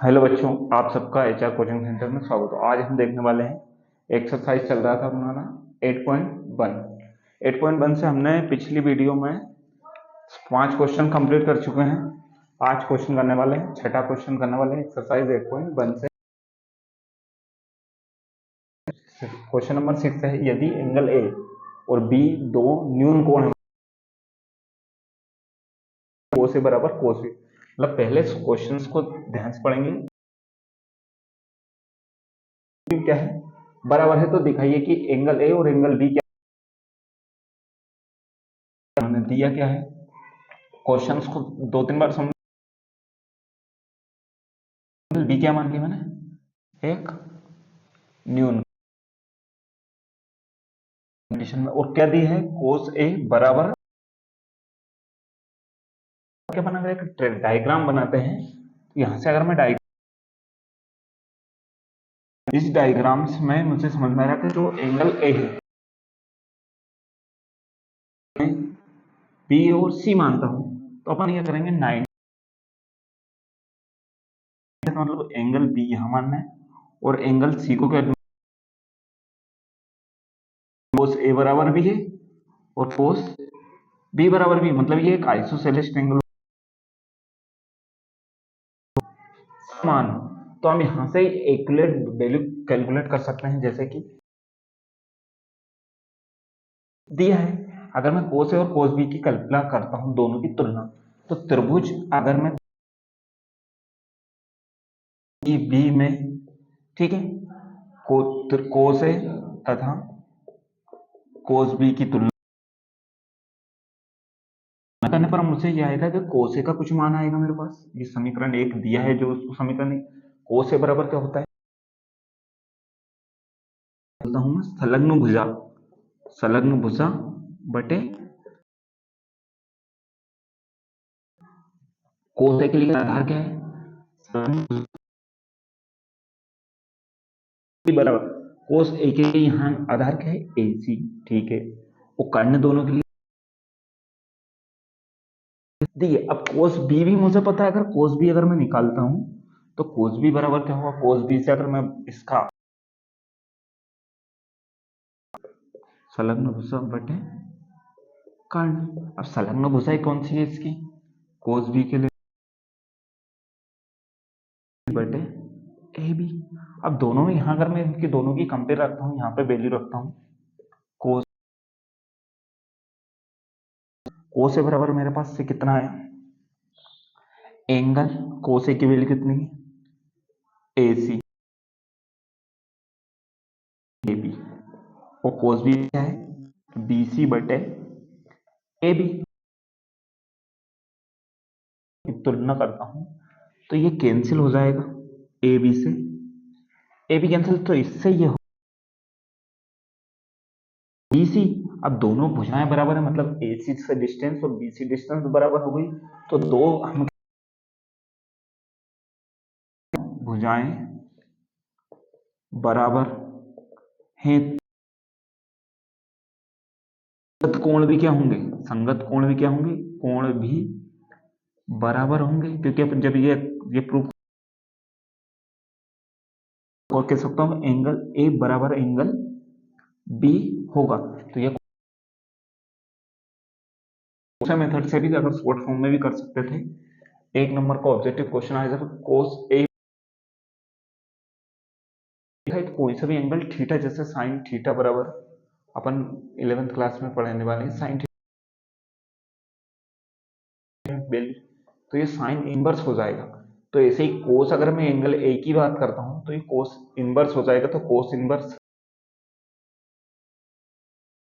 Hello बच्चों, आप सबका एचआर कोचिंग सेंटर में स्वागत है। आज हम देखने वाले हैं एक्सरसाइज चल रहा था हमारा 8.1। 8.1 से हमने पिछली वीडियो में 5 क्वेश्चन कंप्लीट कर चुके हैं। 5 क्वेश्चन करने वाले हैं, छठा क्वेश्चन करने वाले हैं एक्सरसाइज 8.1 से। क्वेश्चन नंबर 6 है, यदि एंगल ए और बी दो न्यून कोण है, ओ से बराबर कोस बी। मतलब पहले क्वेश्चंस को ध्यान से पढ़ेंगे। क्या है बराबर है तो दिखाइए कि एंगल ए और एंगल बी क्या हमने दिया। क्या है क्वेश्चंस को 2-3 बार समझ। बी क्या मान लिया मैंने, एक न्यून कंडीशन में, और क्या दी है कोस ए बराबर। क्या बना, एक डायग्राम बनाते हैं। तो यहां से अगर मैं इस डायग्राम में मुझे समझ में आ रहा है कि जो एंगल ए है बी और सी मानता हूं, तो अपन ये करेंगे 90, मतलब एंगल बी यहां मानना है और एंगल सी को क्या, कोस ए बराबर भी है और कोस बी बराबर भी, मतलब ये एक आइसोसेलेस ट्रायंगल मान। तो हम यहां से एक्यूरेट वैल्यू कैलकुलेट कर सकते हैं, जैसे कि दिया है अगर मैं कोस ए और कोस बी की कल्पना करता हूं, दोनों की तुलना, तो त्रिभुज अगर मैं बी में, ठीक है, कोस ए तथा कोस बी की तुलना करने पर मुझे यह आएगा कि कोस ए का कुछ मान आएगा मेरे पास। ये समीकरण एक दिया है, जो उसको समीकरण कोस ए बराबर क्या होता है, बोलता हूं मैं संलग्न भुजा बटे कोस ए के लिए आधार क्या है, बराबर कोस ए के लिए यहाँ आधार क्या है, ए सी। ठीक है, वो कर्ण दोनों के लिए दिए। अब कोस बी भी मुझे पता है, अगर कोस बी अगर मैं निकालता हूं तो कोस बी बराबर क्या होगा, कोस बी से अगर मैं इसका संलग्न भुजा बटे कर्ण। अब संलग्न भुजाएं कौन सी है इसकी, कोस बी के लिए बटे ए बी। अब दोनों में यहां अगर मैं इनकी दोनों की कंपेयर रखता हूं, यहाँ पे वैल्यू रखता हूं, कोस कोस ए बराबर मेरे पास से कितना है, एंगल कोस ए की वैल्यू कितनी है, ए सी ए बी, और कोस बी क्या है, बी सी बटे ए बी। तुलना करता हूं तो ये कैंसिल हो जाएगा, ए बी से ए बी कैंसिल, तो इससे ये बी सी। अब दोनों भुजाएं बराबर है, मतलब ए सी से डिस्टेंस और बी सी डिस्टेंस बराबर हो गई, तो दो हम भुजाएं बराबर हैं। संगत कोण भी क्या होंगे, संगत कोण भी क्या होंगे, कोण भी बराबर होंगे, क्योंकि अपन जब ये प्रूफ और कह सकता हूं एंगल ए बराबर एंगल बी होगा। तो ये दूसरे मेथड से भी अगर शॉर्ट फॉर्म में भी कर सकते थे। एक नंबर का ऑब्जेक्टिव क्वेश्चन आएगा तो कोस ए कोई सा भी एंगल थीटा, जैसे साइन थीटा बराबर अपन 11th क्लास में पढ़ने वाले हैं साइन थीटा, तो ये साइन इनवर्स हो जाएगा। तो ऐसे ही कोस, अगर मैं एंगल ए की बात करता हूं तो ये कोस इनवर्स हो जाएगा, तो कोस इनवर्स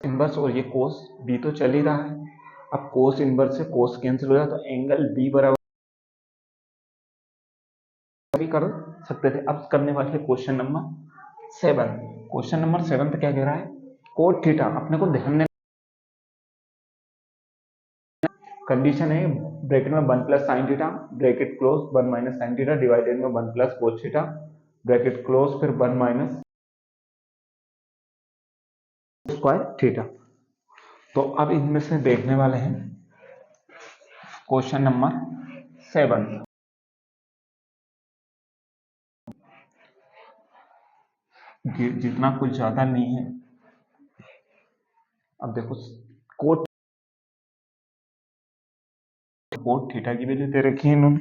इनवर्स, और ये कोस बी तो चल ही रहा है। अब कोस इनवर्स से कोस कैंसिल हो जाए तो एंगल बी बराबर भी कर सकते थे। अब करने वाले क्वेश्चन नंबर 7। क्वेश्चन नंबर 7 क्या कह रहा है, कोट थीटा, अपने को ध्यान देना कंडीशन है, ब्रैकेट में 1 plus sine theta bracket close 1 minus sine theta divided में 1 plus cos theta bracket close, फिर 1 माइनस स्क्वायर थीटा। तो अब इनमें से देखने वाले हैं क्वेश्चन नंबर 7। जितना कुछ ज्यादा नहीं है। अब देखो कोट कोट थीटा की वैल्यू दे रखी है इन्होंने।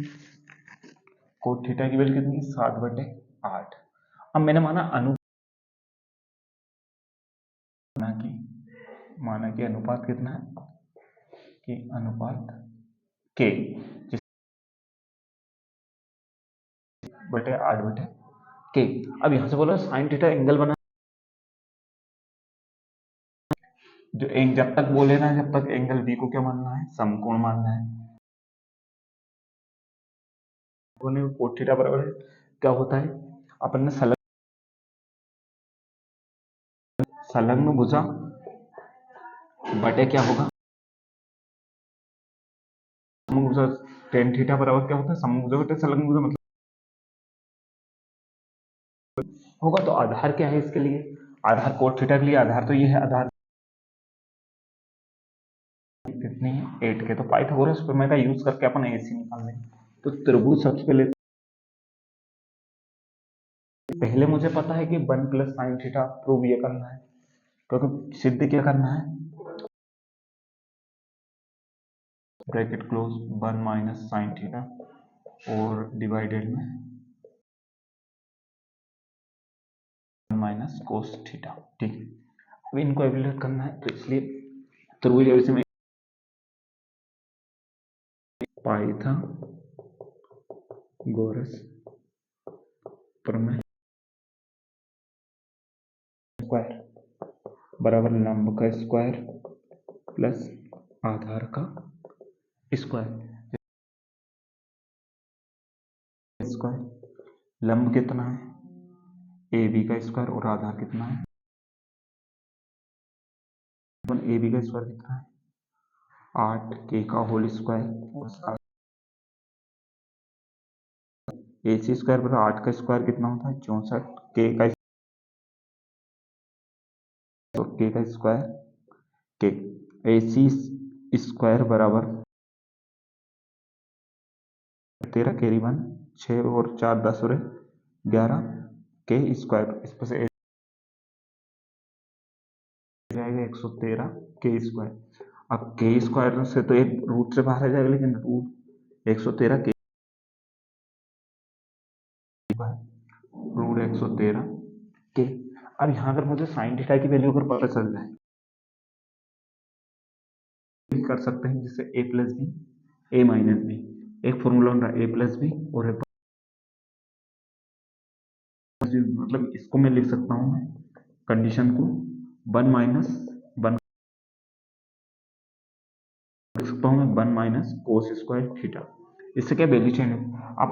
कोट थीटा की वैल्यू कितनी, 7/8। अब मैंने माना कि अनुपात कितना है, कि अनुपात के बटे 8/के। अब यहां से बोला साइन थीटा एंगल बना, जो एक जब तक बोले ना, जब तक एंगल बी को क्या मानना है, समकोण मानना है। कोट थीटा बराबर है, क्या होता है, अपन ने संलग्न भुजा बटे क्या होगा, समभुज भुजा। टेन थीटा बराबर क्या होता है, समभुज भुजा बटे संलग्न भुजा, मतलब होगा। तो आधार क्या है इसके लिए, आधार कोट थीटा के लिए आधार तो ये है, आधार कितनी है, 8 के। तो पाइथागोरस प्रमेय का यूज करके अपन एसी निकाल लेंगे। तो त्रिभुज सबसे पहले मुझे पता है कि 1 + sin थीटा प्रूव ये करना है, क्योंकि सिद्ध क्या करना है, ब्रैकेट क्लोज 1 - sin थीटा और डिवाइडेड में 1 - cos थीटा। ठीक है, अब इनको एवल्यूएट करना है, तो इसलिए त्रिभुज ऐसे में पाइथागोरस प्रमेय स्क्वायर बराबर लंब का स्क्वायर प्लस आधार का स्क्वायर। स्क्वायर लंब कितना है, ए बी का स्क्वायर, और आधार कितना है, ए बी का स्क्वायर कितना है, 8k का होल स्क्वायर। ए सी स्क्वायर बराबर 8 का स्क्वायर कितना होता है, 64k का, तो k का स्क्वायर k। ए सी स्क्वायर बराबर 13 कैरी 1, 6 और 4 10 और 11 के स्क्वायर, इस पर से जाएगा 113 के स्क्वायर। अब के स्क्वायर से तो एक रूट से बाहर आ जाएगा, लेकिन रूट 113 के रूट 113 के। अब यहाँ अगर मुझे साइन थीटा की वैल्यू अगर पता चल जाए, कर सकते हैं, जिससे a + b a - b, एक फॉर्मूला बन रहा है a + b, और एक मतलब इसको मैं लिख सकता हूँ, मैं कंडीशन को 1 - 1 लिख सकता हूँ मैं, 1 - cos स्क्वायर थीटा। इससे क्या वैल्यू चेंज हो, अब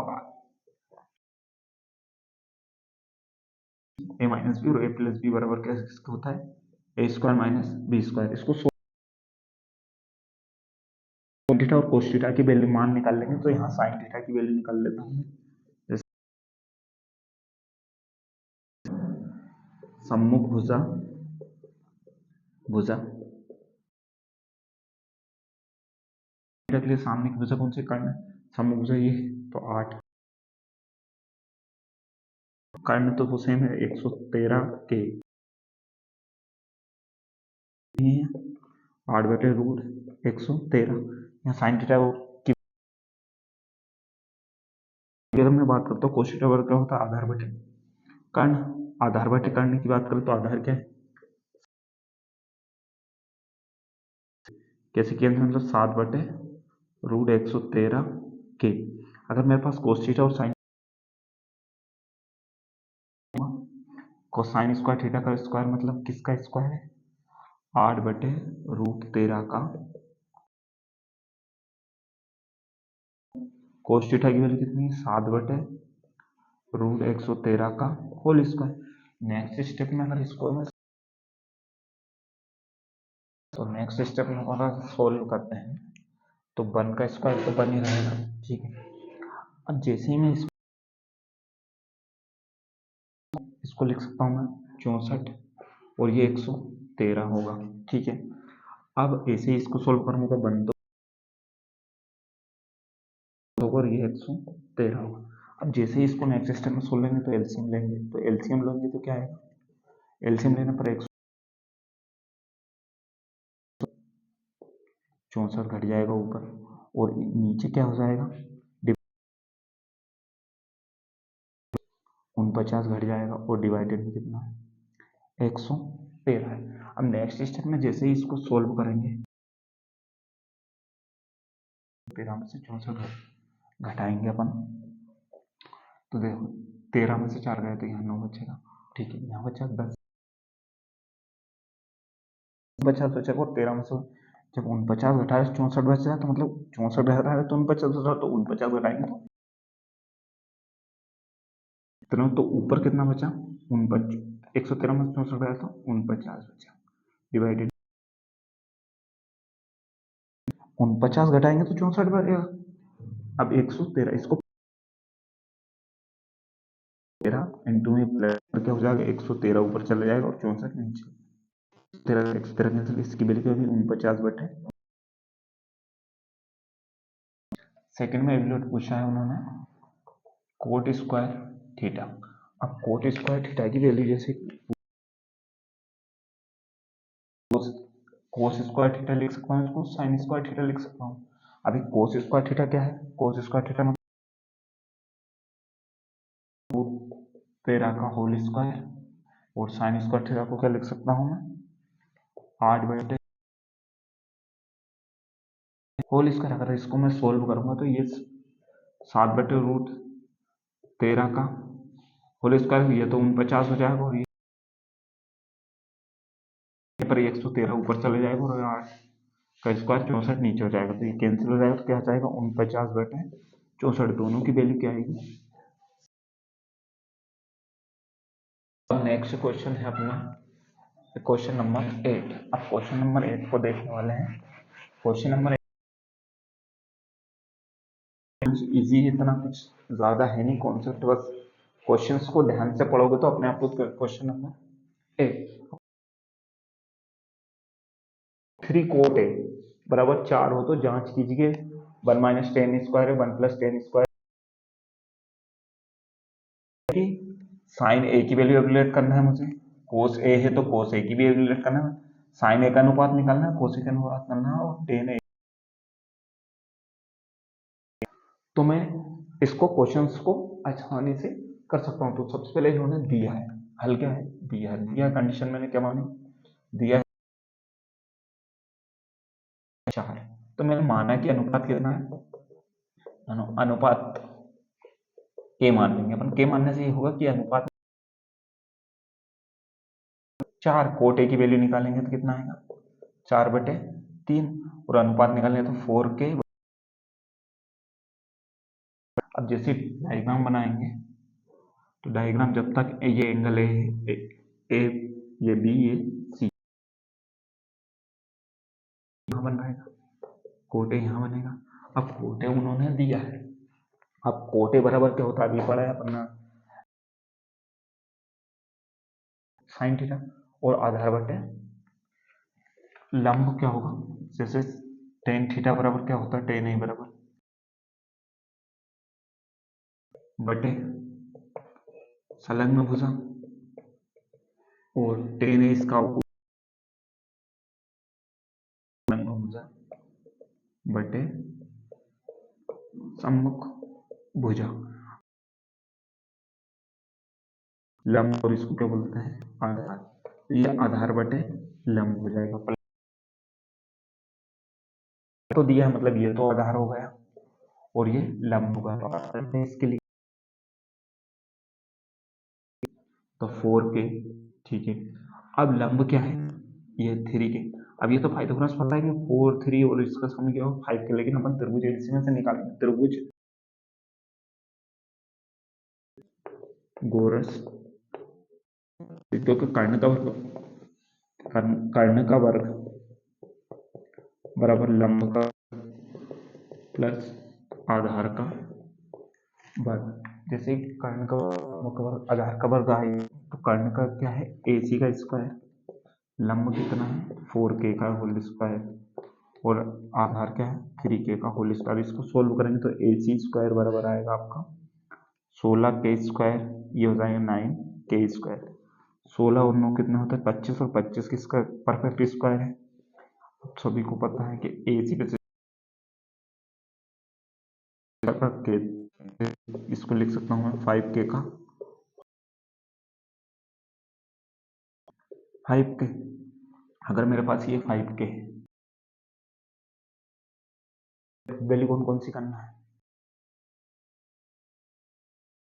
a - b और a + b बराबर क्या होता है, a square minus b square. इसको थीटा और कोस थीटा की वैल्यू मान निकाल लेंगे, तो यहाँ साइन थीटा की वैल्यू निकाल लेता हूँ, सम्मुख भुजा भुजा के लिए सामने की भुजा कौन सी, कर्ण, सम्मुख भुजा ये, तो 8 कर्ण तो वो सेम है, 113 के 8/√113। यहाँ साइन थीटा की अगर मैं बात करता हूँ, कोस थीटा वर्ग क्या होता है, आधार बटे कर्ण। आधार बटे कर्ण की बात करें तो आधार क्या है, कैसे किया, मतलब 7/√113 के। अगर मेरे पास कोस थीटा और साइन, कोसाइन स्क्वायर थीटा का स्क्वायर मतलब किसका स्क्वायर है, 8/√13 का कोस थीटा की वैल्यू कितनी है, 7/√113 का होल स्क्वायर। नेक्स्ट स्टेप में अगर इसको मैं, तो नेक्स्ट स्टेप में अगर सोल्व करते हैं, तो 1 का स्क्वायर तो 1 ही रहेगा। ठीक है, अब जैसे ही मैं इसको लिख सकता हूँ मैं 64, और ये 113 होगा। ठीक है, अब ऐसे ही इसको सोल्व करूंगा, 1 तो होगा और ये 113 होगा। अब जैसे ही इसको नेक्स्ट स्टेप में सोल्व लेंगे, तो एलसीएम लेंगे, तो एलसीएम लेंगे तो क्या आएगा, एलसीएम लेने पर 164 घट जाएगा ऊपर, और नीचे क्या हो जाएगा, 49 घट जाएगा, और डिवाइडेड में कितना है, 113 है। अब नेक्स्ट स्टेप में जैसे ही इसको सोल्व करेंगे, 13 में से 64 घटाएंगे अपन, तो देखो 13 में से 4 गए तो यहाँ 9 बचेगा, ठीक है, यहाँ बचा 10 बचा, तो चलो 13 में से जब 49 घटाए 64 बचा, तो मतलब 64 घटाए तो 49 बचा, तो 49 घटाएंगे तो इतना, तो ऊपर कितना बचा, 113 में 64 गया तो 49 बचा, डिवाइडेड 49 घटाएंगे तो 64 बचेगा। अब 113 इसको 13 इंटू में प्लस क्या हो जाएगा, 113 ऊपर चले जाएगा और 64 नीचे, 113 कैंसिल, इसकी वैल्यू अभी 49 बटे। सेकंड में एवल्यूट पूछा है उन्होंने कोट स्क्वायर थीटा। अब कोट स्क्वायर थीटा की वैल्यू जैसे कोस स्क्वायर थीटा लिख सकता हूँ, इसको साइन स्क्वायर थीटा लिख सकता हूँ। अभी कोस स्क्वायर थीटा क्या है, कोस स्क्वायर थीटा मतलब 13 का होल स्क्वायर, और साइन स्क्वायर थीटा को क्या लिख सकता हूँ मैं, 8 बटे होल स्क्वायर। अगर इसको मैं सोल्व करूंगा तो ये 7 बटे रूट 13 का होल स्क्वायर, ये तो 49 हो जाएगा, और ये पर 113 ऊपर चले जाएगा, और 8 का स्क्वायर 64 नीचे हो जाएगा, तो ये कैंसिल हो जाएगा, तो क्या जाएगा 49 बटे 64, दोनों की वैल्यू क्या आएगी। अब नेक्स्ट क्वेश्चन है अपना क्वेश्चन नंबर 8। अब क्वेश्चन नंबर 8 को देखने वाले हैं। क्वेश्चन नंबर 8 इजी, इतना कुछ ज्यादा है नहीं कॉन्सेप्ट, बस क्वेश्चंस को ध्यान से पढ़ोगे तो अपने आप को। क्वेश्चन नंबर 8, 3 कोट ए बराबर 4 हो तो जांच कीजिए 1 माइनस टेन स्क्वायर है 1 प्लस टेन स्क्वायर की साइन ए की वैल्यू कैलकुलेट करना है मुझे, कोस ए है तो कोस ए की भी कैलकुलेट करना है, साइन ए का अनुपात निकालना है, कोस ए का अनुपात करना है, और टेन ए। तो मैं इसको क्वेश्चंस को आसानी से कर सकता हूं। तो सबसे पहले इन्होंने दिया है, हल क्या है, दिया है, दिया कंडीशन मैंने क्या मानी, दिया है 4, तो मैंने माना कि अनुपात कितना है, अनुपात के मान लेंगे अपन। के मानने से ये होगा कि अनुपात 4 कोट ए की वैल्यू निकालेंगे तो कितना आएगा 4 बटे 3, और अनुपात निकालेंगे तो 4 के। अब जैसे डायग्राम बनाएंगे तो डायग्राम जब तक ये एंगल ए ये बी ये सी यहाँ बन रहेगा, कोटे यहाँ बनेगा। अब कोटे उन्होंने दिया है, अब कोटे बराबर क्या होता है अभी पढ़ा है अपना साइन थीटा, और आधार बटे लंब क्या होगा, जैसे टेन थीटा बराबर क्या होता है, टेन ए बराबर बटे संलग्न भुजा, और टेन ए इसका संलग्न भुजा बटे सम्मुख भुजा लंब, और इसको क्या बोलते हैं आधार। ये आधार बटे लंब हो जाएगा, तो दिया मतलब ये तो आधार हो गया और ये लंब होगा, तो इसके लिए तो 4 के, ठीक है। अब लंब क्या है, ये 3 के। अब ये तो पाइथागोरस पता है कि 4 3 और इसका सम क्या हो 5 के, लेकिन अपन त्रिभुज एलसीएम से निकालेंगे। त्रिभुज गोरस क्योंकि कर्ण का वर्ग बराबर लंब का प्लस आधार का वर्ग। जैसे कर्ण का वर्ग आधार का वर्ग आए तो कर्ण का क्या है AC का स्क्वायर, लंब कितना है 4K का होल स्क्वायर, और आधार क्या है 3K का होल स्क्वायर। इसको सोल्व करेंगे तो AC स्क्वायर बराबर आएगा आपका 16K स्क्वायर, ये हो जाएगा 9K स्क्वायर। 16 और 9 कितना होता है 25, और 25 किसका परफेक्ट स्क्वायर है। सभी को पता है कि AC पे के इसको लिख सकता हूँ मैं 5K का 5K। अगर मेरे पास ये 5K है, वैल्यू कौन कौन सी करना है।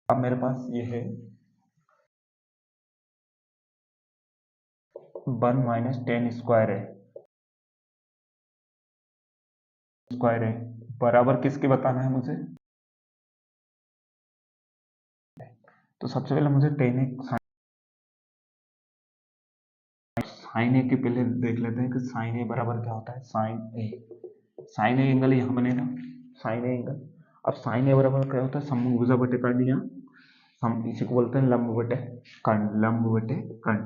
अब मेरे पास ये है 1 माइनस 10 स्क्वायर है बराबर किसके बताना है मुझे। तो सबसे पहले मुझे साइन ए के पहले देख लेते हैं कि साइन ए बराबर क्या होता है। साइन ए एंगल यहाँ बनेगा, साइन ए एंगल। अब साइन ए बराबर क्या होता है समभुजा बटे कर्ण, या हम इसी को बोलते हैं लंब बटे कर्ण, लंब बटे कर्ण।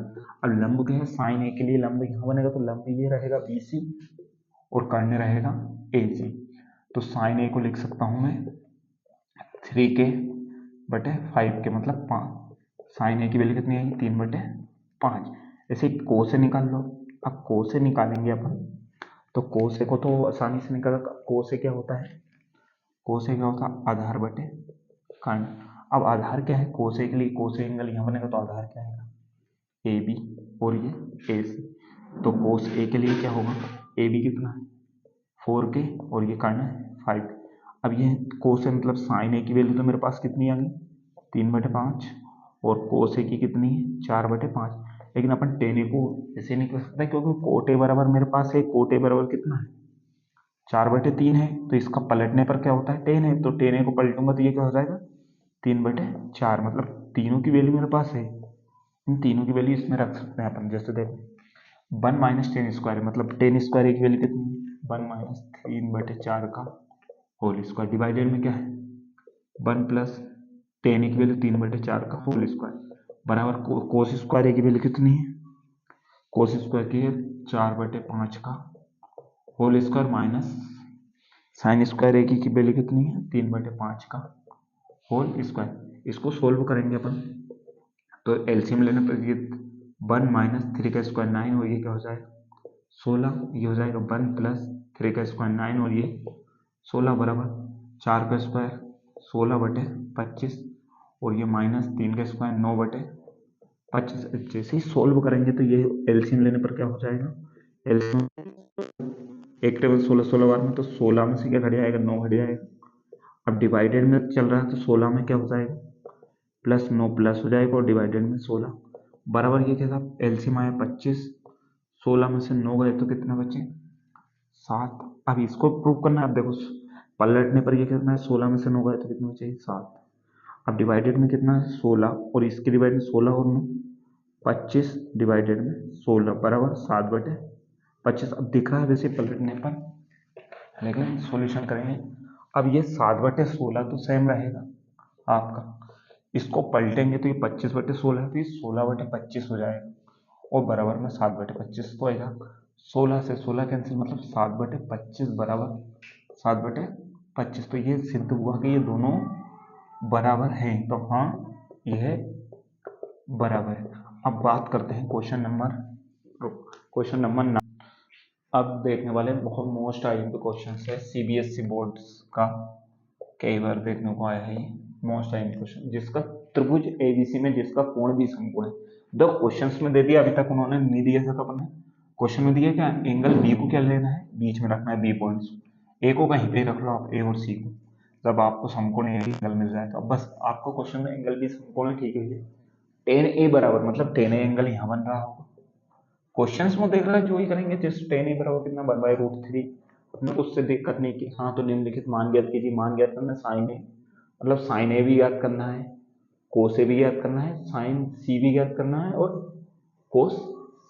अब लंब क्या है साइन ए के लिए लंब यहाँ बनेगा, तो लंब ये रहेगा BC और कर्ण रहेगा AC। तो साइन ए को लिख सकता हूँ मैं 3K बटे 5K मतलब 5। साइन ए की वैल्यू कितनी आएगी 3/5। ऐसे को से निकाल लो। अब को से निकालेंगे अपन, तो को से को तो आसानी से निकाल, को से क्या होता है, को से क्या होता है आधार बटे कर्ण। अब आधार क्या है को से के लिए, को से एंगल यहाँ बनेगा तो आधार क्या आएगा AB और ये AC। तो कोस ए के लिए क्या होगा AB कितना है 4K और ये कर्ण है 5। अब ये कोस ए मतलब साइन ए की वैल्यू तो मेरे पास कितनी आ गई 3/5, और कोस ए की कितनी है 4/5। लेकिन अपन टेन ए को ऐसे नहीं कर सकते क्योंकि कोट ए बराबर मेरे पास है, कोट ए बराबर कितना है 4/3 है, तो इसका पलटने पर क्या होता है 10 है, तो 10 ए को पलटूंगा तो ये क्या हो जाएगा 3/4। मतलब तीनों की वैल्यू मेरे पास है, इन तीनों की वैल्यू इसमें रख सकते हैं अपन। जैसे देखो 1 माइनस 10 स्क्वायर मतलब 10 स्क्वायर की वैल्यू कितनी है 1 माइनस 3/4 का होल स्क्वायर, डिवाइडेड में क्या है 1 प्लस 10 की वैल्यू 3/4 का होल स्क्वायर बराबर कोस स्क्वायर की वैल्यू कितनी है कोस स्क्वायर की है 4/5 का whole square minus sine square की वैल्यू कितनी है 3/5 का होल स्क्वायर। इसको सोल्व करेंगे अपन, तो एलसीएम लेने पर ये 1 माइनस 3 का स्क्वायर 9 और ये क्या हो जाएगा 16, ये हो जाएगा 1 प्लस 3 का स्क्वायर 9 और ये 16 बराबर 4 का स्क्वायर 16/25 और ये माइनस 3 का स्क्वायर 9/25। जैसे ही सोल्व करेंगे तो ये एलसीएम लेने पर क्या हो जाएगा, एलसीएम एक टेबल 16 बार में, तो 16 में से क्या घट जाएगा 9 घट जाएगा। अब डिवाइडेड में चल रहा है तो 16 में क्या हो जाएगा प्लस 9 प्लस हो जाएगा और डिवाइडेड में 16 बराबर ये क्या था एलसीएम आया 25। 16 में से 9 गए तो कितना बचे 7। अब इसको प्रूव करना है। अब देखो पलटने पर ये कितना है 16 में से 9 गए तो कितना बचे 7। अब डिवाइडेड में कितना है 16 और इसके डिवाइड में 16 और 9 25 डिवाइडेड में 16 बराबर 7/25। अब दिख रहा है वैसे पलटने पर, लेकिन सॉल्यूशन करेंगे। अब ये 7/16 तो सेम रहेगा आपका, इसको पलटेंगे तो ये 25/16 है, तो ये 16/25 हो जाएगा और बराबर में 7/25 तो आएगा। 16 से 16 कैंसिल मतलब 7/25 बराबर 7/25। तो ये सिद्ध हुआ कि ये दोनों बराबर हैं, तो हाँ यह बराबर है। अब बात करते हैं क्वेश्चन नंबर 9। अब देखने वाले बहुत मोस्ट आईएमपी क्वेश्चन है सीबीएसई बोर्ड्स का, कई बार देखने को आया है ये मोस्ट आईएमपी क्वेश्चन, जिसका त्रिभुज एबीसी में जिसका कोण भी समकोण है। दो क्वेश्चंस में दे दिया, अभी तक उन्होंने नहीं दिया था, तो अपने क्वेश्चन में दिया क्या एंगल बी को क्या लेना है बीच में रखना है बी पॉइंट्स, ए को कहीं पे रख लो आप ए और सी को, जब आपको समकोण एंगल मिल जाए तो बस आपको क्वेश्चन में एंगल बी समकोण ठीक है। टेन ए बराबर मतलब टेन ए एंगल यहाँ बन रहा होगा, क्वेश्चंस में देख रहा है जो ही करेंगे, जैसे टेन ए बराबर कितना 1/√3 अपने उससे देख करने की। हाँ तो निम्नलिखित मान ज्ञात कीजिए, मान ज्ञात करना साइन ए मतलब साइन ए भी याद करना है, कोस ए भी याद करना है, साइन सी भी याद करना है और कोस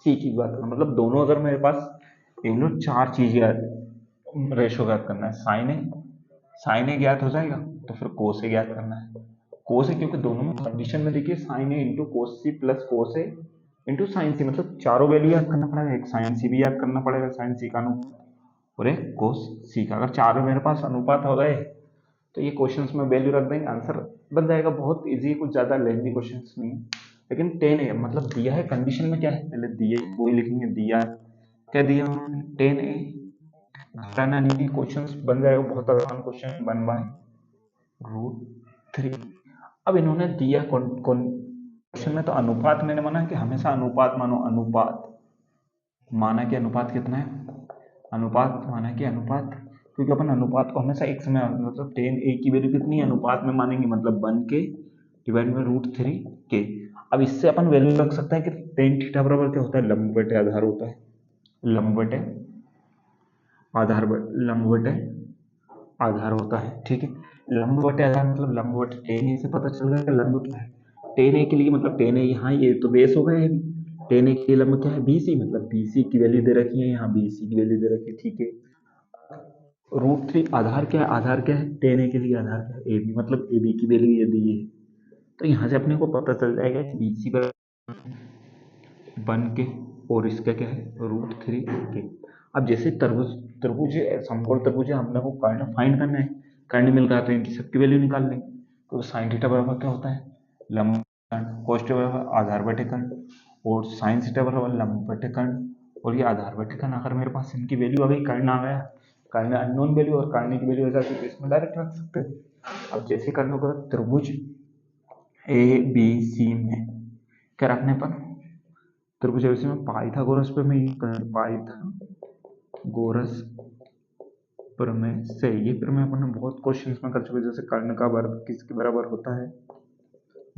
सी की बात करना, मतलब दोनों अगर मेरे पास इन लो 4 चीज याद रेशो याद करना है, साइन ए ज्ञात हो जाएगा तो फिर कोस ए ज्ञात करना है। कोस ए क्योंकि दोनों में कंडीशन में देखिए sine A into cos C plus cos A into sine C, मतलब चारों वैल्यू याद करना पड़ेगा, एक साइन सी भी याद करना पड़ेगा साइन सी का अनुपात और एक कोस सी का। अगर चारों मेरे पास अनुपात हो गए तो ये क्वेश्चंस में वैल्यू रख देंगे, आंसर बन जाएगा। बहुत इजी, कुछ ज़्यादा लेंथी क्वेश्चंस नहीं है, लेकिन 10a मतलब दिया है, कंडीशन में क्या है, पहले दिए वही लिखेंगे, दिया क्या दिया उन्होंने 10a, घटाना नहीं, क्वेश्चन बन जाएगा बहुत आसान क्वेश्चन, 1/√3। अब इन्होंने दिया कौन कौन क्वेश्चन में तो अनुपात मैंने माना कि हमेशा अनुपात मानो, अनुपात माना कि अनुपात कितना है, अनुपात माना कि अनुपात, क्योंकि अपन अनुपात को हमेशा एक समय मतलब 10a की वैल्यू कितनी है अनुपात में मानेंगे, मतलब 1k डिवाइड में √3k। अब इससे अपन वैल्यू रख सकते हैं कि टेन थीटा बराबर क्या होता है, लंब बटे आधार होता है, लंब बटे आधार, लंब बटे आधार होता है, ठीक है। लंब बटे आधार मतलब लंब बटे टेन ए से पता चल रहा है लंब क्या है, टेन ए के लिए मतलब टेन ए यहाँ ये तो बेस हो गया है, टेन ए के लिए लंब क्या है बीसी, मतलब बीसी की वैल्यू दे रखी है, यहाँ बीसी की वैल्यू दे रखी है, ठीक है। √3 आधार क्या है, आधार क्या है, टेन ए के लिए आधार क्या है ए बी, मतलब ए बी की वैल्यू ये दी है, तो यहाँ से अपने को पता चल जाएगा कि बीसी पर 1k और इसका क्या है √3k। अब जैसे तरबूज तरबूज समकोण तरबूज हमने को कर्ण फाइंड करना है, कर्ण मिल गया तो इनकी सबकी वैल्यू निकाल लेंगे, तो साइन थीटा बराबर क्या होता है, लंब कर्ण, कोस थीटा बराबर आधार बटे कर्ण, और साइन थीटा बराबर लंब बटे कर्ण, और ये आधार बटे कर्ण। अगर मेरे पास इनकी वैल्यू आ गई, कर्ण आ गया, कर्ण अननोन वैल्यू और कर्ण की वैल्यू आ जाती है, तो इसमें डायरेक्ट रख सकते हैं। अब जैसे कर्ण होगा त्रिभुज ए बी सी में क्या रखने पर, त्रिभुज ABC में पाइथागोरस प्रमेय, पाइथागोरस प्रमेय से, ये प्रमेय अपन ने बहुत क्वेश्चंस में कर चुके, जैसे कर्ण का वर्ग किसके बराबर होता है,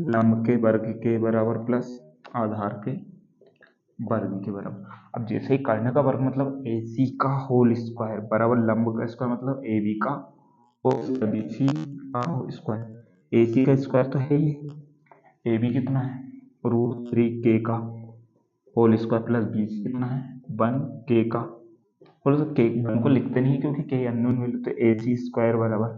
लंब के वर्ग के बराबर प्लस आधार के वर्ग के बराबर। अब जैसे ही कर्ण का वर्ग मतलब AC का होल स्क्वायर बराबर लंब का स्क्वायर मतलब AB का होल, BC का स्क्वायर, AC का स्क्वायर तो है ही, AB कितना है √3k का होल स्क्वायर प्लस BC कितना है 1k का होल स्क्वायर, के 1 को लिखते नहीं क्योंकि के अननोन वैल्यू, तो AC स्क्वायर बराबर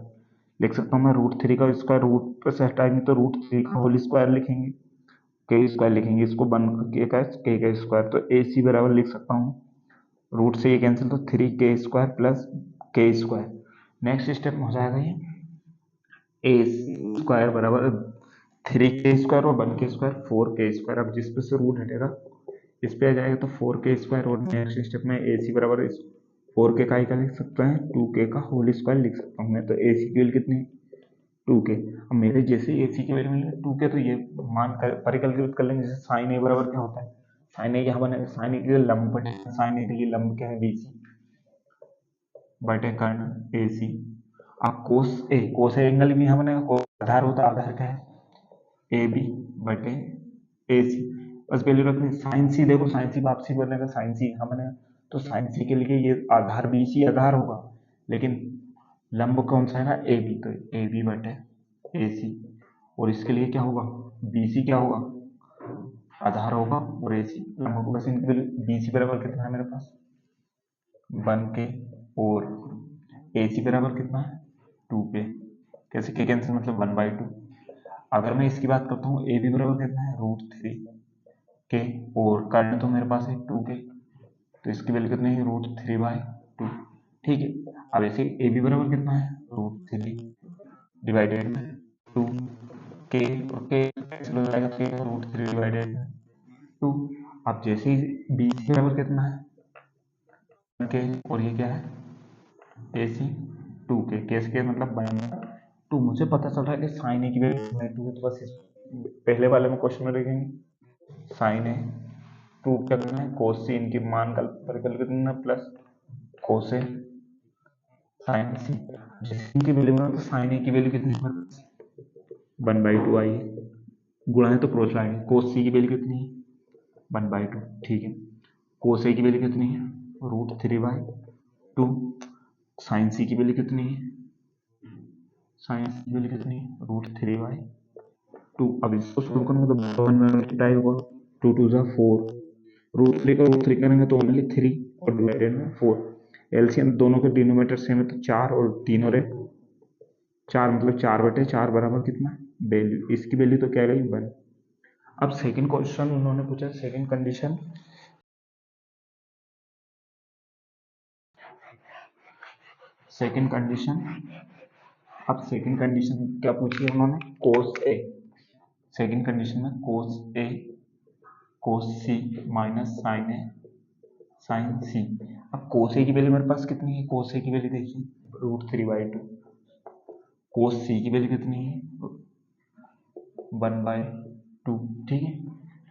लिख सकता हूँ मैं √3 का स्क्वायर, रूट पर से हटाएंगे तो √3 का होल स्क्वायर लिखेंगे, के स्क्वायर लिखेंगे, इसको 1 के का स्क्वायर, तो AC बराबर लिख सकता हूँ, रूट से ये कैंसिल तो 3k स्क्वायर प्लस के स्क्वायर। नेक्स्ट स्टेप में हो जाएगा ये ए स्क्वायर बराबर 3k स्क्वायर और 1k स्क्वायर 4k स्क्वायर। अब जिस पे से रूट हटेगा इस पे आ जाएगा तो 4k स्क्वायर, और नेक्स्ट स्टेप में AC बराबर 4k का ही का लिख सकते हैं 2k का होल स्क्वायर लिख सकता हूँ मैं, तो AC की वैल्यू कितनी 2k। अब मेरे जैसे AC की वैल्यू मिल गई 2k, तो ये मान कर परिकल्पित कर लेंगे, जैसे साइन A बराबर क्या होता है, साइन A यहाँ बनेगा, साइन A के लिए लंब बटे, साइन A के लिए लंब क्या है BC बटे कर्ण AC। अब कोस ए एंगल भी यहाँ बनेगा, कोस आधार होता है, आधार क्या है ए बी बटे ए सी, बस वैल्यू रखनी। साइन सी देखो, साइन सी वापसी बनेगा, साइन सी यहाँ बनेगा, तो साइन सी के लिए ये आधार बी सी आधार होगा, लेकिन लंब कौन सा है ना ए बी, तो ए बी बटे ए सी, और इसके लिए क्या होगा बी सी क्या होगा आधार होगा, और ए सी लंब होगा। बस इनकी वैल्यू बी सी बराबर कितना है मेरे पास 1k, और ए सी बराबर कितना है 2k, कैसे के कैंसिल मतलब 1/2। अगर मैं इसकी बात करता हूँ ए बी बराबर कितना है √3k, और कर्ण तो मेरे पास है 2k, तो इसकी वैल्यू कितनी है √3/2, ठीक है। अब ऐसे ए बी बराबर कितना है √3 डिवाइडेड में 2k, और k कैंसिल हो जाएगा, k √3 डिवाइडेड में 2। अब जैसे ही बी सी बराबर कितना है के, और ये क्या है ए सी 2k, कैसे के मतलब 1/2। मुझे पता चल रहा है कि साइन ए की वैल्यू 2 है, तो बस पहले वाले में क्वेश्चन में लिखेंगे साइन ए 2 क्या करना है कोस सी, इनकी मान परिकल्पित करना प्लस कोस ए साइन सी, जैसे इनकी वैल्यू में तो साइन ए की वैल्यू कितनी है 1/2 आई है, गुणा है तो क्रॉस लाएंगे, कोस सी की वैल्यू कितनी है 1/2, ठीक है। कोस ए की वैल्यू कितनी है √3/2, साइन सी की वैल्यू कितनी है, साइन सी की वैल्यू कितनी है √3/2। अब इसको सॉल्व करूंगा तो 1 में मल्टीप्लाई होगा, 2 2 जा 4, √3 का √3 करेंगे तो ओनली 3 और डिवाइडेड में 4, एलसीएम दोनों के डिनोमिनेटर सेम है तो 4 और 3 और 1 4, मतलब 4/4 बराबर कितना वैल्यू, इसकी वैल्यू तो क्या गई 1। अब सेकंड क्वेश्चन उन्होंने पूछा, सेकंड कंडीशन, सेकंड कंडीशन, अब सेकंड कंडीशन क्या पूछी है उन्होंने कोस ए सेकंड कंडीशन में कोस ए कोस सी माइनस साइन ए साइन सी। अब कोस ए की वैल्यू मेरे पास कितनी है, कोस ए की वैल्यू देखिए √3/2। कोस सी की वैल्यू कितनी है 1/2, ठीक है।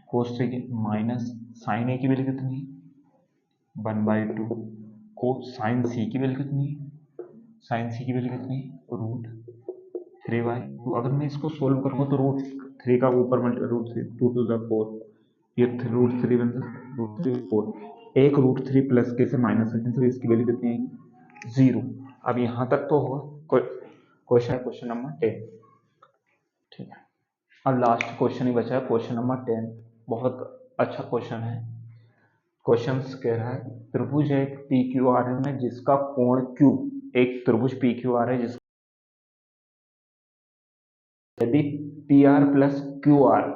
कोस सी की माइनस साइन ए की वैल्यू कितनी है 1/2। कोस साइन सी की वैल्यू कितनी है, साइन सी की वैल्यू कितनी है √3/2। अगर मैं इसको सोल्व करूंगा तो √3 का ऊपर √3 2 to the 4, ये √3 बन जाए √3 4। एक √3 प्लस के से माइनस करने से इसकी वैल्यू कितनी आएगी 0। अब यहाँ तक तो होगा क्वेश्चन, क्वेश्चन नंबर 10, ठीक है। अब लास्ट क्वेश्चन ही बचा है, क्वेश्चन नंबर 10। बहुत अच्छा क्वेश्चन है। क्वेश्चन कह रहा है त्रिभुज एक पी क्यू आर है जिसका कोण Q, एक त्रिभुज पी क्यू आर है जिसका यदि P R plus Q R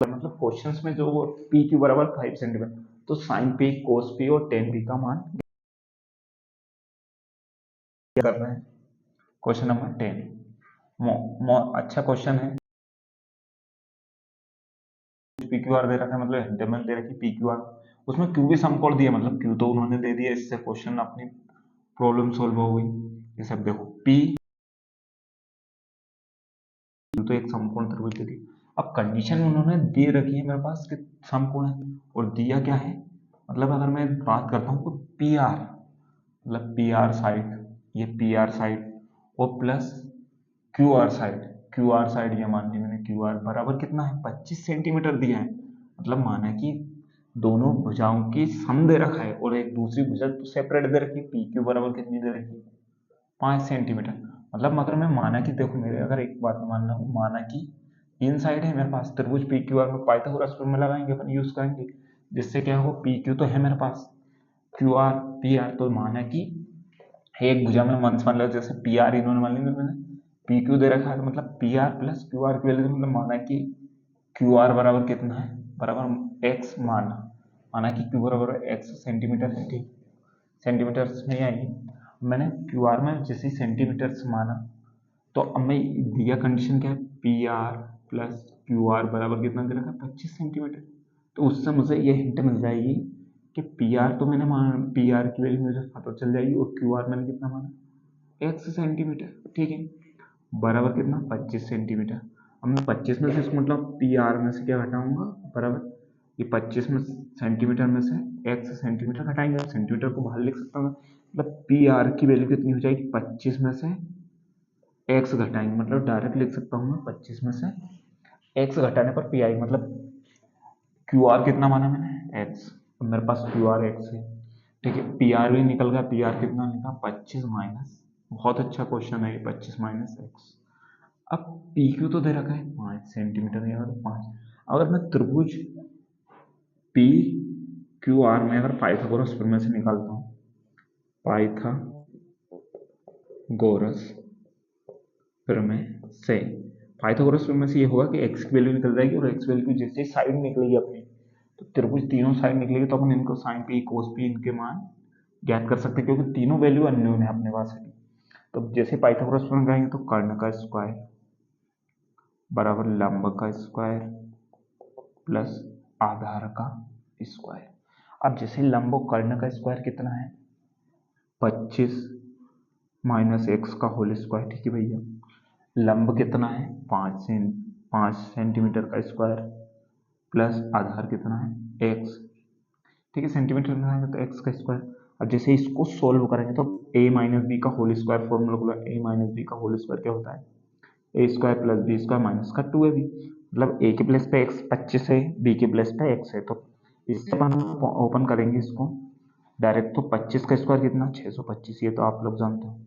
मतलब क्वेश्चंस में जो पी क्यू बराबर 5 सेंटीमीटर, तो साइन पी कोस पी और टेन पी का मान क्या कर रहे हैं। क्वेश्चन नंबर 10 अच्छा क्वेश्चन है। पी क्यू आर दे रखा है, मतलब इंटरवल दे रखी पी क्यू आर, उसमें क्यू भी समकोण दिया, मतलब क्यू तो उन्होंने दे दिया, इससे क्वेश्चन अपनी प्रॉब्लम सोल्व हो गई। ये सब देखो पी तो एक समकोण त्रिभुज दे दी। अब कंडीशन उन्होंने दे रखी है मेरे पास कि समकोण है, और दिया क्या है, मतलब अगर मैं बात करता हूँ तो पी आर, मतलब पी आर साइड, ये पी आर साइड और plus Q R side, Q R side ये मान ली मैंने, क्यू आर बराबर कितना है 25 सेंटीमीटर दिया है। मतलब माना कि दोनों भुजाओं की सम दे रखा है और एक दूसरी भुजा तो सेपरेट दे रखी है, पी क्यू बराबर कितनी दे रखी है 5 सेंटीमीटर। मतलब अगर मैं माना कि देखो मेरे, अगर एक बात मान लो, माना कि इन साइड है मेरे पास त्रिभुज पी क्यू आर में पाइथागोरस में लगाएंगे अपन, यूज करेंगे, जिससे क्या हो पी क्यू तो है मेरे पास, क्यू आर पी आर, तो माना कि एक भुजा में मान लो जैसे पी आर इन्होंने मान लिया, मैंने पी क्यू दे रखा है, मतलब P R plus Q R की वैल्यू, मतलब माना कि क्यू आर बराबर कितना है, बराबर एक्स, माना कि क्यू बराबर एक्स सेंटीमीटर है, ठीक, सेंटीमीटर्स में आएगी। मैंने क्यू आर में जैसे सेंटीमीटर्स माना, तो अब मैं दिया कंडीशन क्या है, P R plus Q R बराबर कितना दे रखा है 25 सेंटीमीटर। तो उससे मुझे ये हिंट मिल जाएगी कि पी आर तो मैंने माना, पी आर की वैल्यू मुझे पता चल जाएगी, और क्यू आर मैंने कितना माना एक्स सेंटीमीटर, ठीक है, बराबर कितना 25 सेंटीमीटर। अब मैं 25 में से इसको मतलब पी आर में से क्या घटाऊंगा, बराबर ये 25 में सेंटीमीटर में से एक्स सेंटीमीटर घटाएंगे, सेंटीमीटर को बाहर लिख सकता हूँ, मतलब पी आर की वैल्यू कितनी हो जाएगी 25 में से एक्स घटाएंगे, मतलब डायरेक्ट लिख सकता हूँ मैं 25 में से एक्स घटाने पर पी आई, मतलब क्यू आर कितना माना मैंने एक्स, मेरे पास क्यू आर एक्स है, ठीक है, पी आर भी निकल गया, पी आर कितना लिखा 25 माइनस, बहुत अच्छा क्वेश्चन है ये 25 माइनस एक्स। अब पी क्यू तो दे रखा है 5 सेंटीमीटर, यहाँ तो 5। अगर मैं त्रिभुज पी क्यू आर में अगर पाइथागोरस प्रमेय से निकालता हूँ, पाइथागोरस प्रमेय से, पाइथागोरस प्रमेय से ये होगा कि एक्स की वैल्यू निकल जाएगी, और एक्स वैल्यू जैसे साइड निकलेगी अपनी, तो त्रिभुज तीनों साइड निकलेगी, तो अपन इनको साइन पी कोस पी इनके मान ज्ञात कर सकते हैं, क्योंकि तीनों वैल्यू अननोन है अपने पास अभी। तो जैसे पाइथागोरस प्रमेय करेंगे तो कर्ण का स्क्वायर बराबर लंब का स्क्वायर प्लस आधार का स्क्वायर। अब जैसे लंब और कर्ण का स्क्वायर कितना है 25 माइनस एक्स का होल स्क्वायर, ठीक है भैया। लंब कितना है 5 सेंटीमीटर का स्क्वायर प्लस आधार कितना है एक्स, ठीक है, सेंटीमीटर में आएगा तो एक्स का स्क्वायर। अब जैसे इसको सोल्व करेंगे तो a माइनस बी का होल स्क्वायर फॉर्मूला बोला, a माइनस बी का होल स्क्वायर क्या होता है A square plus B square minus का 2ab, मतलब a के प्लेस पे एक्स 25 है, b के प्लेस पे एक्स है, तो इससे अपन ओपन करेंगे इसको डायरेक्ट, तो 25 का स्क्वायर कितना 625, ये तो आप लोग जानते हो।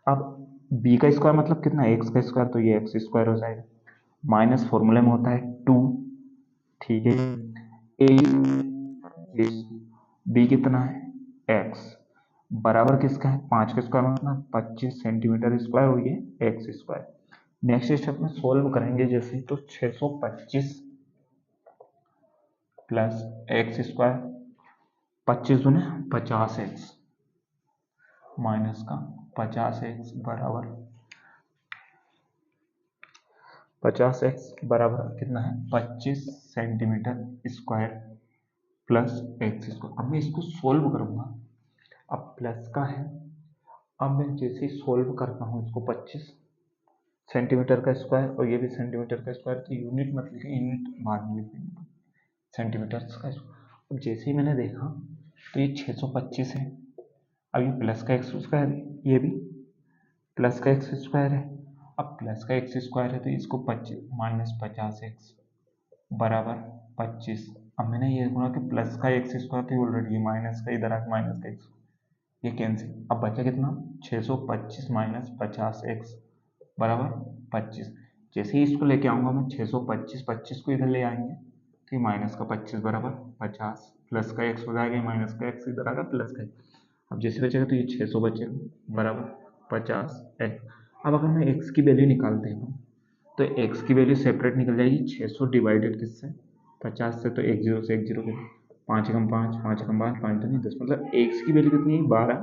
अब b का स्क्वायर मतलब कितना एक्स का स्क्वायर, तो ये एक्स स्क्वायर हो जाएगा, माइनस फॉर्मूले में होता है 2, ठीक है, ए बी कितना है एक्स बराबर किसका है 5 का स्क्वायर मतलब 25 सेंटीमीटर स्क्वायर हुई है एक्स स्क्वायर। नेक्स्ट स्टेप में सोल्व करेंगे जैसे, तो 625 plus x square 25 दूने 50 x minus का 50 एक्स बराबर 50x बराबर कितना है 25 centimetre square plus x square. अब मैं इसको सोल्व करूंगा, अब प्लस का है, अब मैं जैसे ही सोल्व करता हूँ इसको 25 सेंटीमीटर का स्क्वायर और ये भी सेंटीमीटर का स्क्वायर, तो यूनिट मत लिखें, यूनिट बाद में लिखेंगे, सेंटीमीटर का स्क्वायर। अब जैसे ही मैंने देखा तो ये 625 है, अब ये प्लस का एक्स स्क्वायर है, ये भी प्लस का एक्स स्क्वायर है। अब प्लस का एक्स स्क्वायर है तो इसको 25 माइनस 50x बराबर 25। अब मैंने ये बोला कि प्लस का एक्स स्क्वायर थी ऑलरेडी, माइनस का इधर आके माइनस का एक्स, ये कैंसिल। अब बचा कितना 625 माइनस 50x बराबर 25। जैसे ही इसको लेके आऊंगा मैं 625, 25 को इधर ले आएंगे तो माइनस का 25 बराबर 50, प्लस का एक्स हो जाएगा, माइनस का एक्स इधर आएगा प्लस का। अब जैसे बचेगा तो ये 600 बचेगा बराबर 50x। अब अगर मैं x की वैल्यू निकालते हैं तो x की वैल्यू सेपरेट निकल जाएगी, 600 डिवाइडेड किससे 50 से, तो एक जीरो से एक जीरो के 5 कम 5, 5 कम 5, 5 तो नहीं 10, मतलब x की वैल्यू कितनी है 12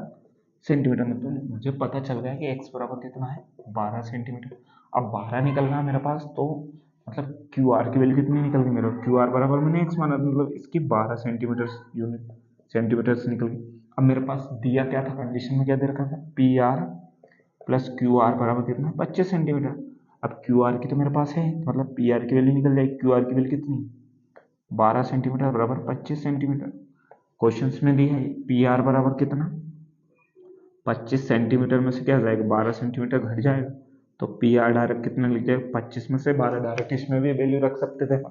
सेंटीमीटर। मतलब मुझे पता चल गया कि x बराबर कितना है 12 सेंटीमीटर। अब 12 निकल रहा है मेरे पास, तो मतलब क्यू आर की वैल्यू कितनी निकल गई मेरे, क्यू आर बराबर मैंने x माना, मतलब इसकी 12 सेंटीमीटर यूनिट सेंटीमीटर से निकल गई। अब मेरे पास दिया क्या था, कंडीशन में क्या दे रखा था, P R plus Q R बराबर कितना 25 सेंटीमीटर। अब क्यू आर की तो मेरे पास है, मतलब पी आर की वैल्यू निकल जाएगी, क्यू आर की वैल्यू कितनी 12 सेंटीमीटर बराबर 25 सेंटीमीटर। क्वेश्चन में दिया है पी आर बराबर कितना 25 सेंटीमीटर में से क्या जाएगा 12 सेंटीमीटर घट जाएगा, तो पी आर डायरेक्ट कितना लिख जाएगा 25 में से 12, डायरेक्ट इसमें भी वैल्यू रख सकते थे,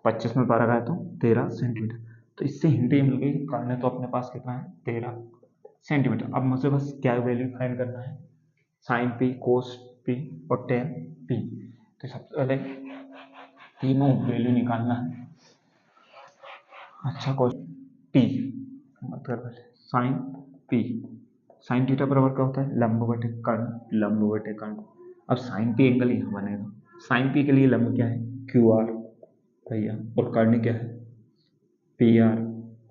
25 में 12 गया तो 13 सेंटीमीटर। तो इससे हिंट ये मिल गई, करने तो अपने पास कितना है 13 सेंटीमीटर। अब मुझे बस क्या वैल्यू फाइंड करना है, साइन पी, कोस पी और टेन पी। तो सबसे पहले तीनों वैल्यू निकालना है। अच्छा क्वेश्चन पी मतलब साइन पी, साइन थीटा बराबर क्या होता है लंब बटे कर्ण, लंब बटे कर्ण। अब साइन पी एंगल यहाँ बनेगा, साइन पी के लिए लंब क्या है क्यू आर भैया, और कर्ण क्या है पी आर।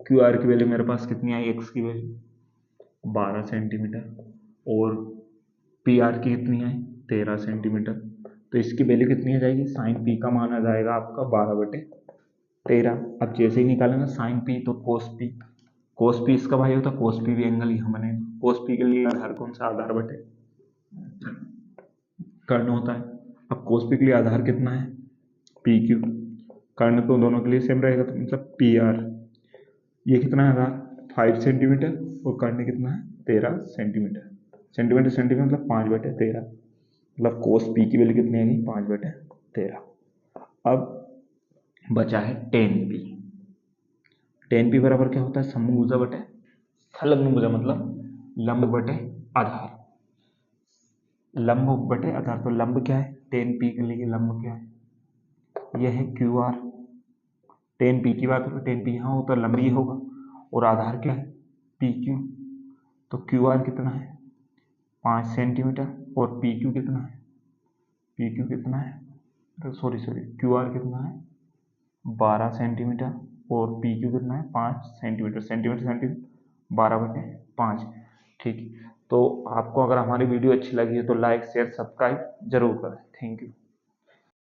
क्यू आर की वैल्यू मेरे पास कितनी आई, एक्स की वैल्यू 12 सेंटीमीटर और पी आर की कितनी आई 13 सेंटीमीटर। तो इसकी वैल्यू कितनी आ जाएगी, साइन पी का मान आ जाएगा आपका 12/13। अब जैसे ही निकालेंगे साइन पी तो कोस पी, कोस पी इसका भाई होता है, कोस पी भी एंगल यहाँ बनेगा। कोस पी के लिए आधार कौन सा, आधार बटे कर्ण होता है। अब कोस पी के लिए आधार कितना है पी क्यू, कर्ण तो दोनों के लिए सेम रहेगा, तो मतलब पी आर ये कितना है आधार 5 सेंटीमीटर और कर्ण कितना है 13 सेंटीमीटर। सेंटीमीटर सेंटीमीटर मतलब 5/13, मतलब कोस पी की वैल्यू कितनी आएगी 5/13। अब बचा है टेन पी। टेन पी बराबर क्या होता है समभुजा बटे संलग्न भुजा, मतलब लंब बटे आधार, लंब बटे आधार। तो लंब क्या है टेन पी के लिए लंब क्या है, यह है क्यू आर। टेन पी की बात करें, टेन पी यहाँ हो तो लंब ही होगा, और आधार क्या है पी क्यू। तो क्यू आर कितना है 5 सेंटीमीटर और पी क्यू कितना है, पी क्यू कितना है, तो सॉरी क्यू आर कितना है 12 सेंटीमीटर और पी क्यू कितना है 5 सेंटीमीटर, सेंटीमीटर सेंटीमीटर 12/5। ठीक, तो आपको अगर हमारी वीडियो अच्छी लगी है तो लाइक शेयर सब्सक्राइब जरूर करें। Thank you.